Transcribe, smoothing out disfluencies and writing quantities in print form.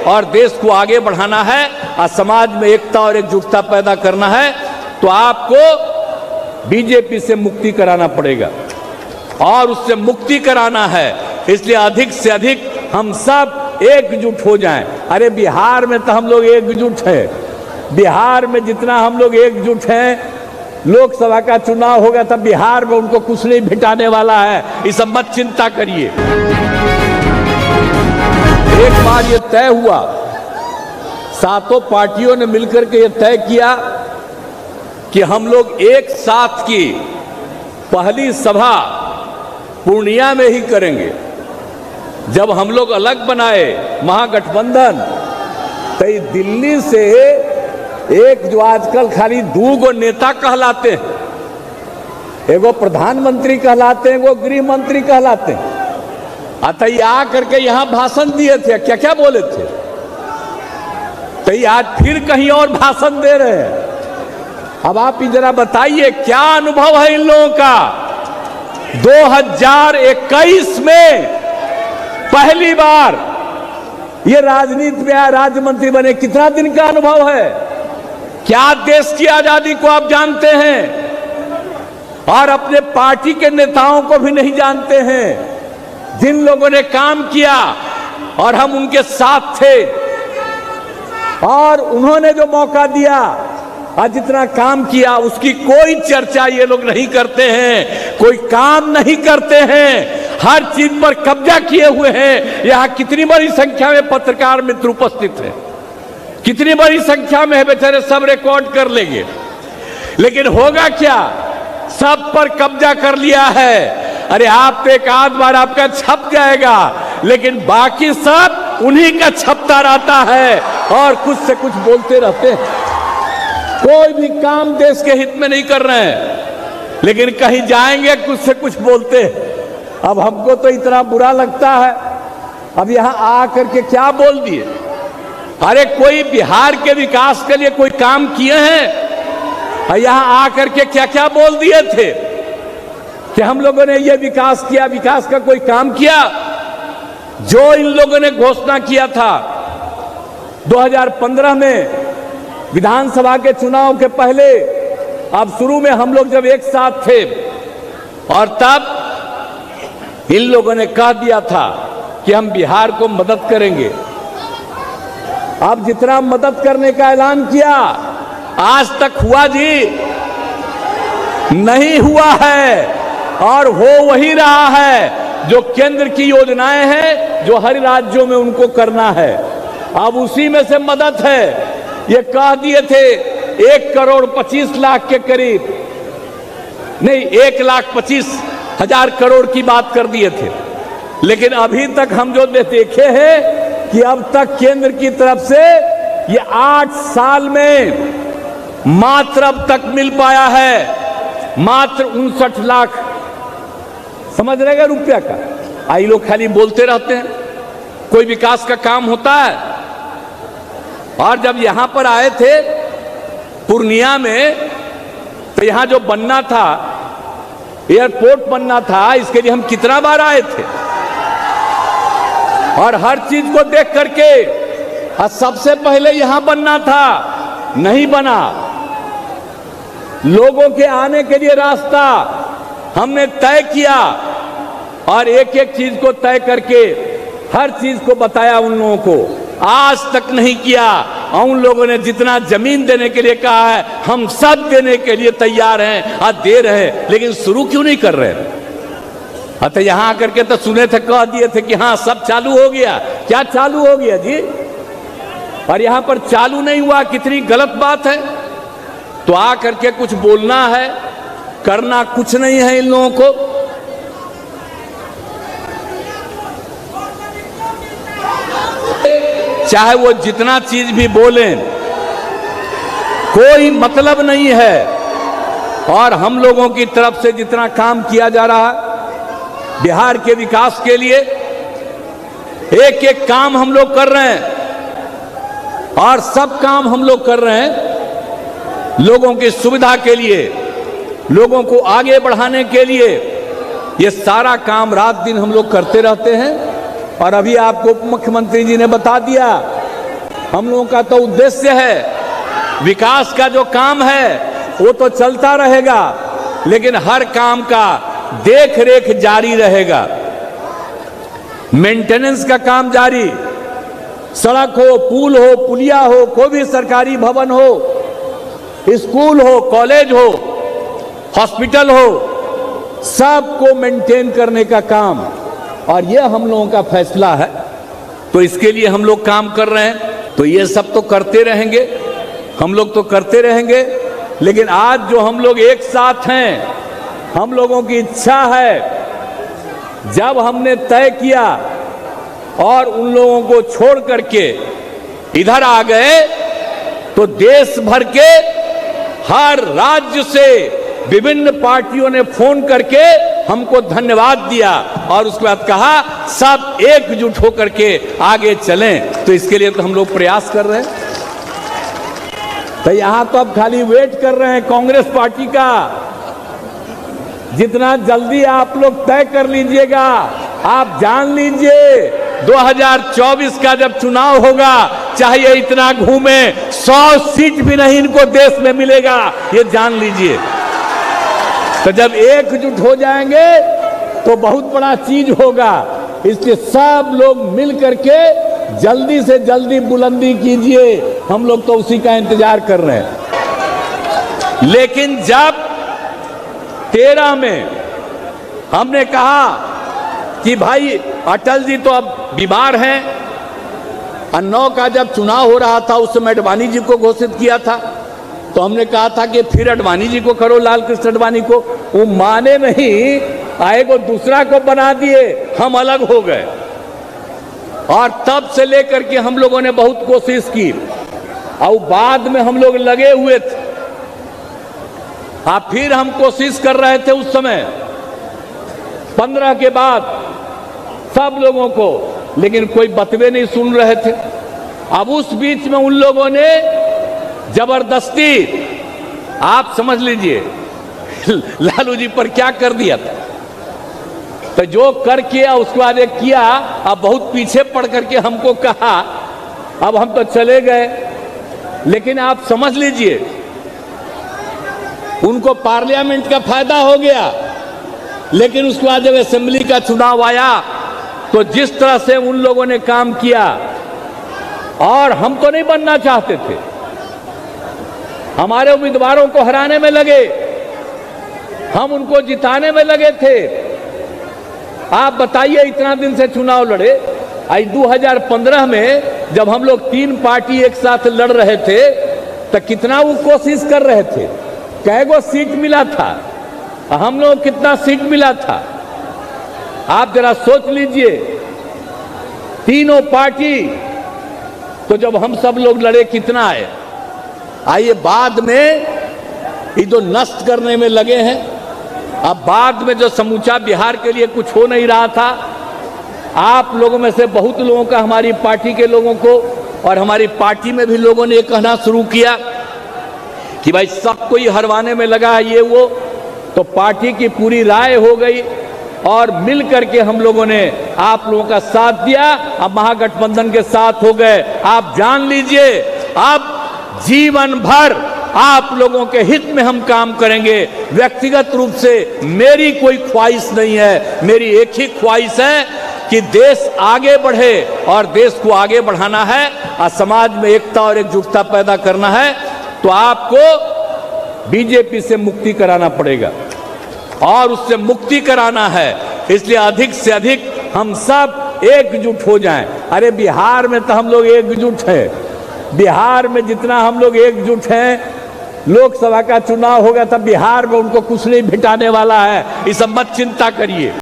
और देश को आगे बढ़ाना है और समाज में एकता और एकजुटता पैदा करना है तो आपको बीजेपी से मुक्ति कराना पड़ेगा और उससे मुक्ति कराना है। इसलिए अधिक से अधिक हम सब एकजुट हो जाएं। अरे बिहार में तो हम लोग एकजुट हैं। बिहार में जितना हम लोग एकजुट हैं, लोकसभा का चुनाव होगा तब बिहार में उनको कुछ नहीं भिटाने वाला है। इस सब मत चिंता करिए। एक बार ये तय हुआ, सातों पार्टियों ने मिलकर के ये तय किया कि हम लोग एक साथ की पहली सभा पूर्णिया में ही करेंगे। जब हम लोग अलग बनाए महागठबंधन, तो दिल्ली से एक जो आजकल खाली दो नेता कहलाते हैं, एगो प्रधानमंत्री कहलाते हैं, एगो गृह मंत्री कहलाते हैं, अतः आ करके यहां भाषण दिए थे। क्या क्या बोले थे? तो आज फिर कहीं और भाषण दे रहे हैं। अब आप जरा बताइए क्या अनुभव है इन लोगों का? 2021 में पहली बार ये राजनीति में राज्य मंत्री बने। कितना दिन का अनुभव है? क्या देश की आजादी को आप जानते हैं? और अपने पार्टी के नेताओं को भी नहीं जानते हैं, जिन लोगों ने काम किया और हम उनके साथ थे और उन्होंने जो मौका दिया और जितना काम किया उसकी कोई चर्चा ये लोग नहीं करते हैं, कोई काम नहीं करते हैं, हर चीज पर कब्जा किए हुए हैं। यहां कितनी बड़ी संख्या में पत्रकार मित्र उपस्थित हैं, कितनी बड़ी संख्या में है, बेचारे सब रिकॉर्ड कर लेंगे। लेकिन होगा क्या? सब पर कब्जा कर लिया है। अरे आप पे एक आध बार आपका छप जाएगा, लेकिन बाकी सब उन्हीं का छपता रहता है और कुछ से कुछ बोलते रहते हैं। कोई भी काम देश के हित में नहीं कर रहे हैं, लेकिन कहीं जाएंगे कुछ से कुछ बोलते हैं। अब हमको तो इतना बुरा लगता है, अब यहां आकर के क्या बोल दिए? अरे कोई बिहार के विकास के लिए कोई काम किए हैं? यहां आकर के क्या क्या बोल दिए थे कि हम लोगों ने ये विकास किया, विकास का कोई काम किया? जो इन लोगों ने घोषणा किया था 2015 में विधानसभा के चुनाव के पहले, अब शुरू में हम लोग जब एक साथ थे और तब इन लोगों ने कह दिया था कि हम बिहार को मदद करेंगे। अब जितना मदद करने का ऐलान किया, आज तक हुआ जी? नहीं हुआ है। और हो वही रहा है जो केंद्र की योजनाएं हैं, जो हर राज्यों में उनको करना है। अब उसी में से मदद है। ये कह दिए थे 1,25,00,000 के करीब, नहीं 1,25,000 करोड़ की बात कर दिए थे। लेकिन अभी तक हम जो देखे हैं कि अब तक केंद्र की तरफ से ये 8 साल में मात्र अब तक मिल पाया है मात्र 59 लाख, समझ रहेगा, रुपया का। आई लोग खाली बोलते रहते हैं, कोई विकास का काम होता है? और जब यहां पर आए थे पूर्णिया में, तो यहां जो बनना था, एयरपोर्ट बनना था, इसके लिए हम कितना बार आए थे और हर चीज को देख करके, और सबसे पहले यहां बनना था, नहीं बना। लोगों के आने के लिए रास्ता हमने तय किया और एक एक चीज को तय करके हर चीज को बताया उन लोगों को। आज तक नहीं किया। और उन लोगों ने जितना जमीन देने के लिए कहा है, हम सब देने के लिए तैयार हैं और दे रहे हैं, लेकिन शुरू क्यों नहीं कर रहे? अतः यहां आकर के तो सुने थे, कह दिए थे कि हाँ सब चालू हो गया। क्या चालू हो गया जी? और यहां पर चालू नहीं हुआ। कितनी गलत बात है। तो आकर के कुछ बोलना है, करना कुछ नहीं है इन लोगों को। चाहे वो जितना चीज भी बोलें, कोई मतलब नहीं है। और हम लोगों की तरफ से जितना काम किया जा रहा है बिहार के विकास के लिए, एक एक काम हम लोग कर रहे हैं और सब काम हम लोग कर रहे हैं लोगों की सुविधा के लिए, लोगों को आगे बढ़ाने के लिए। ये सारा काम रात दिन हम लोग करते रहते हैं और अभी आपको उप मुख्यमंत्री जी ने बता दिया, हम लोगों का तो उद्देश्य है, विकास का जो काम है वो तो चलता रहेगा, लेकिन हर काम का देख रेख जारी रहेगा, मेंटेनेंस का काम जारी, सड़क हो, पुल हो, पुलिया हो, कोई भी सरकारी भवन हो, स्कूल हो, कॉलेज हो, हॉस्पिटल हो, सबको मेंटेन करने का काम, और यह हम लोगों का फैसला है। तो इसके लिए हम लोग काम कर रहे हैं। तो ये सब तो करते रहेंगे, हम लोग तो करते रहेंगे, लेकिन आज जो हम लोग एक साथ हैं, हम लोगों की इच्छा है, जब हमने तय किया और उन लोगों को छोड़ करके इधर आ गए, तो देश भर के हर राज्य से विभिन्न पार्टियों ने फोन करके हमको धन्यवाद दिया और उसके बाद कहा सब एकजुट होकर के आगे चलें। तो इसके लिए तो हम लोग प्रयास कर रहे हैं। तो यहां तो अब खाली वेट कर रहे हैं कांग्रेस पार्टी का, जितना जल्दी आप लोग तय कर लीजिएगा। आप जान लीजिए 2024 का जब चुनाव होगा, चाहे ये इतना घूमे, 100 सीट भी नहीं इनको देश में मिलेगा, ये जान लीजिए। तो जब एकजुट हो जाएंगे तो बहुत बड़ा चीज होगा। इसलिए सब लोग मिल करके जल्दी से जल्दी बुलंदी कीजिए, हम लोग तो उसी का इंतजार कर रहे हैं। लेकिन जब 13 में हमने कहा कि भाई अटल जी तो अब बीमार हैं, और 9 का जब चुनाव हो रहा था उस समय अडवाणी जी को घोषित किया था, तो हमने कहा था कि फिर अडवाणी जी को करो, लाल कृष्ण अडवाणी को। वो माने नहीं, आए को दूसरा को बना दिए, हम अलग हो गए। और तब से लेकर के हम लोगों ने बहुत कोशिश की, और बाद में हम लोग लगे हुए थे। फिर हम कोशिश कर रहे थे उस समय 15 के बाद सब लोगों को, लेकिन कोई बतवे नहीं सुन रहे थे। अब उस बीच में उन लोगों ने जबरदस्ती, आप समझ लीजिए लालू जी पर क्या कर दिया था। तो जो कर किया उसके बाद एक किया, अब बहुत पीछे पड़ करके हमको कहा, अब हम तो चले गए। लेकिन आप समझ लीजिए उनको पार्लियामेंट का फायदा हो गया, लेकिन उसके बाद जब असेंबली का चुनाव आया तो जिस तरह से उन लोगों ने काम किया, और हम तो नहीं बनना चाहते थे, हमारे उम्मीदवारों को हराने में लगे, हम उनको जिताने में लगे थे। आप बताइए, इतना दिन से चुनाव लड़े, आज 2015 में जब हम लोग 3 पार्टी एक साथ लड़ रहे थे तो कितना वो कोशिश कर रहे थे, कैगो सीट मिला था, हम लोग कितना सीट मिला था, आप जरा सोच लीजिए। तीनों पार्टी, तो जब हम सब लोग लड़े कितना आए। आइए बाद में ये जो नष्ट करने में लगे हैं, अब बाद में जो समूचा बिहार के लिए कुछ हो नहीं रहा था, आप लोगों में से बहुत लोगों का, हमारी पार्टी के लोगों को, और हमारी पार्टी में भी लोगों ने ये कहना शुरू किया कि भाई सबको ही हरवाने में लगा है ये वो। तो पार्टी की पूरी राय हो गई और मिल करके हम लोगों ने आप लोगों का साथ दिया, अब महागठबंधन के साथ हो गए। आप जान लीजिए अब जीवन भर आप लोगों के हित में हम काम करेंगे। व्यक्तिगत रूप से मेरी कोई ख्वाहिश नहीं है, मेरी एक ही ख्वाहिश है कि देश आगे बढ़े, और देश को आगे बढ़ाना है और समाज में एकता और एकजुटता पैदा करना है। तो आपको बीजेपी से मुक्ति कराना पड़ेगा, और उससे मुक्ति कराना है, इसलिए अधिक से अधिक हम सब एकजुट हो जाएं। अरे बिहार में तो हम लोग एकजुट हैं, बिहार में जितना हम लोग एकजुट हैं, लोकसभा का चुनाव होगा तब बिहार में उनको कुछ नहीं भिटाने वाला है, इस सब मत चिंता करिए।